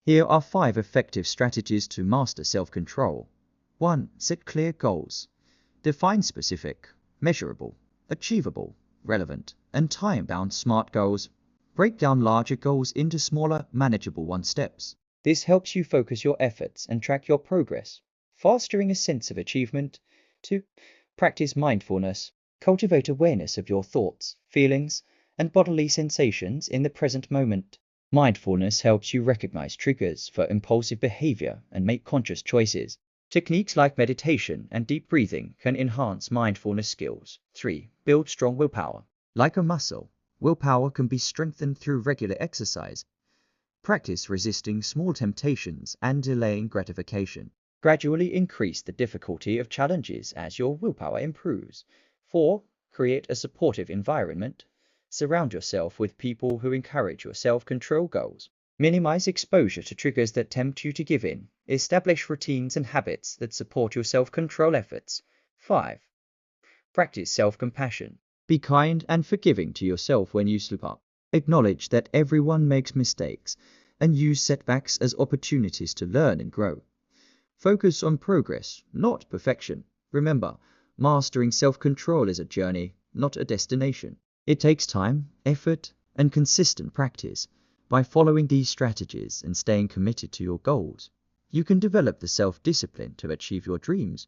Here are 5 effective strategies to master self-control. 1. Set clear goals. Define specific, measurable, achievable, relevant, and time-bound SMART goals. Break down larger goals into smaller, manageable steps. This helps you focus your efforts and track your progress, fostering a sense of achievement. 2. Practice mindfulness. Cultivate awareness of your thoughts, feelings, and bodily sensations in the present moment. Mindfulness helps you recognize triggers for impulsive behavior and make conscious choices. Techniques like meditation and deep breathing can enhance mindfulness skills. 3. Build strong willpower. Like a muscle, willpower can be strengthened through regular exercise. Practice resisting small temptations and delaying gratification. Gradually increase the difficulty of challenges as your willpower improves. 4. Create a supportive environment. Surround yourself with people who encourage your self-control goals. Minimize exposure to triggers that tempt you to give in. Establish routines and habits that support your self-control efforts. 5. Practice self-compassion. Be kind and forgiving to yourself when you slip up. Acknowledge that everyone makes mistakes and use setbacks as opportunities to learn and grow. Focus on progress, not perfection. Remember, mastering self-control is a journey, not a destination. It takes time, effort, and consistent practice. By following these strategies and staying committed to your goals, you can develop the self-discipline to achieve your dreams.